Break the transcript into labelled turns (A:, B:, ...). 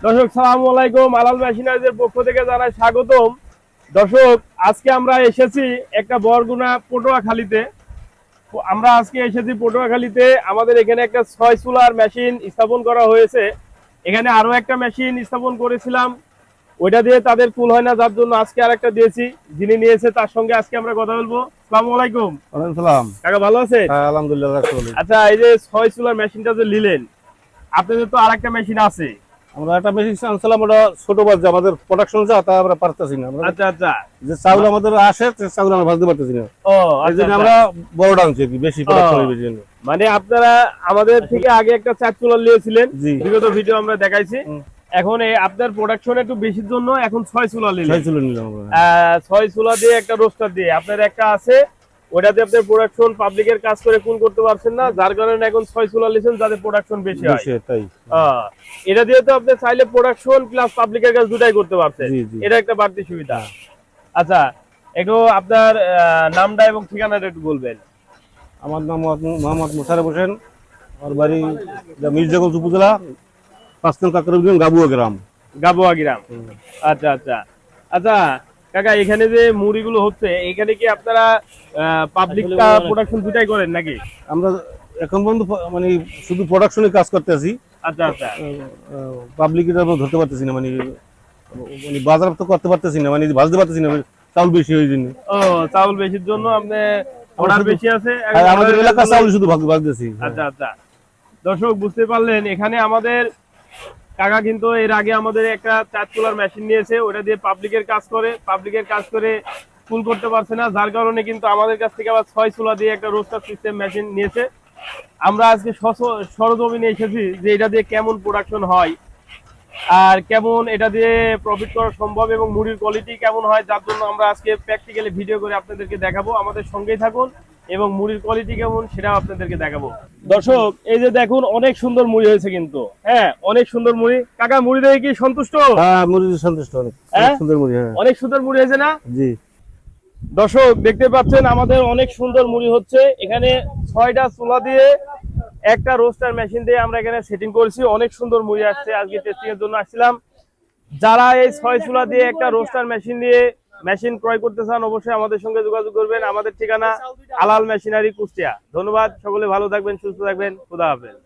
A: দর্শক সালামু আলাইকুম, আলাল মেশিনারিজের পক্ষ থেকে জানাই স্বাগতম। দর্শক, আজকে আমরা এসেছি একটা বরগুনা পটুয়াখালীতে। আমরা আজকে এসেছি পটুয়াখালীতে। আমাদের এখানে একটা 6 চুলার মেশিন স্থাপন করা হয়েছে। এখানে আরো একটা মেশিন স্থাপন করেছিলাম, ওইটা দিয়ে তাদের কুল হয় না, যার জন্য আজকে আরেকটা দিয়েছি। যিনি নিয়েছে তার সঙ্গে আজকে আমরা কথা বলবো। আসসালামু আলাইকুম।
B: ওয়ালাইকুম সালাম।
A: কাকা ভালো আছেন?
B: হ্যাঁ, আলহামদুলিল্লাহ।
A: আচ্ছা, এই যে 6 চুলার মেশিনটা যে নিলেন, আপনাদের তো আরেকটা মেশিন আছে।
B: আমরা একটা মেশিন আনছিলাম, ওটা ছোট বাজে, আমাদের প্রোডাকশন যা তা আমরা পারতেছি না।
A: আচ্ছা আচ্ছা,
B: যে চাউল আমাদের আসে সে চাউল আমরা ভাজতে পারতেছি না।
A: ও
B: এই
A: আচ্ছা
B: জন্য
A: আচ্ছা।
B: আমরা বড়টা আনছি আর কি, বেশি প্রোডাকশন হইবে জন্য।
A: মানে আপনারা আমাদের থেকে আগে একটা 4 চুলা নিয়েছিলেন,
B: জি।
A: বিগত ভিডিও আমরা দেখাইছি। এখন আপনার প্রোডাকশন একটু বেশির জন্য এখন 6 চুলা নিলেন।
B: 6 চুলা নিলাম আমরা।
A: 6 চুলা দিয়ে একটা রোস্টার দিয়ে আপনার একটা আছে, ওটাতে আপনার প্রোডাকশন পাবলিকের কাজ করে কোন করতে পারছেন না, যার কারণে এখন 6 চুলা নিয়েছেন যাতে প্রোডাকশন বেশি হয়।
B: তাই
A: এটা দিয়ে তো আপনি চাইলে প্রোডাকশন প্লাস পাবলিকের কাজ দুটাই করতে পারছেন।
B: জি, জি।
A: এটা একটা বাড়তি সুবিধা। আচ্ছা, একটু আপনার নামটা এবং ঠিকানাটা একটু বলবেন।
B: আমার নাম মোহাম্মদ মোশাররফ হোসেন। আমার বাড়ি মির্জাগঞ্জ উপজেলা 5 নং কাকর ইউনিয়ন গাবুয়া গ্রাম।
A: গাবুয়া গ্রাম। আচ্ছা আচ্ছা আচ্ছা কাকা, এখানে যে মুড়িগুলো হচ্ছে, এখানে কি আপনারা পাবলিক প্রোডাকশন দুটাই করেন নাকি?
B: আমরা এখন পর্যন্ত মানে শুধু প্রোডাকশনে কাজ করতেছি।
A: আচ্ছা আচ্ছা,
B: পাবলিকের আমরা ধরতে পারতেছি না, মানে বাজার তো করতে পারতেছি না, মানে ভাজতে পারতেছি না, চাউল বেশি হয়ে জন্য।
A: ও, চাউল বেশির জন্য আপনি অর্ডার বেশি আছে,
B: আমাদের এলাকার চাউল শুধু ভাজতেছি।
A: আচ্ছা আচ্ছা, দর্শক বুঝতে পারলেন, এখানে আমাদের কাকা কিন্তু এর আগে আমাদের একটা 4 চুলার মেশিন নিয়েছে, ওটা দিয়ে পাবলিকের কাজ করে ফুল করতে পারছে না, যার কারণে কিন্তু আমাদের কাছ থেকে আবার 6 চুলা দিয়ে একটা রোস্টার সিস্টেম মেশিন নিয়েছে। আমরা আজকে সরজমিনে এসেছি যে এটা দিয়ে কেমন প্রোডাকশন হয় আর কেমন এটা দিয়ে প্রফিট করা সম্ভব এবং মুড়ির কোয়ালিটি কেমন হয়, যার জন্য আমরা আজকে প্র্যাকটিক্যালি ভিডিও করে আপনাদেরকে দেখাবো। আমাদের সঙ্গেই থাকুন এবং মুড়ির কোয়ালিটি কেমন সেটাও আপনাদেরকে দেখাবো। দর্শক, এই যে দেখুন, অনেক সুন্দর মুড়ি হয়েছে কিন্তু। হ্যাঁ, অনেক সুন্দর মুড়ি। কাকা, মুড়ি দেখে কি সন্তুষ্ট?
B: হ্যাঁ, মুড়ি সন্তুষ্ট, অনেক সুন্দর মুড়ি। হ্যাঁ,
A: অনেক সুন্দর মুড়ি হয়েছে না?
B: জি।
A: দর্শক দেখতে পাচ্ছেন, আমাদের অনেক সুন্দর মুড়ি হচ্ছে। এখানে 6টা চুলা দিয়ে একটা রোস্টার মেশিন দিয়ে আমরা এখানে সেটিং করেছি। অনেক সুন্দর মুড়ি আসছে। আজকে টেস্টিং এর জন্য আসছিলাম। যারা এই 6 চুলা দিয়ে একটা রোস্টার মেশিন ক্রয় করতে চান, অবশ্যই আমাদের সঙ্গে যোগাযোগ করবেন। আমাদের ঠিকানা আলাল মেশিনারি, কুষ্টিয়া। ধন্যবাদ, সকলে ভালো থাকবেন, সুস্থ থাকবেন। খোদা হাফেজ।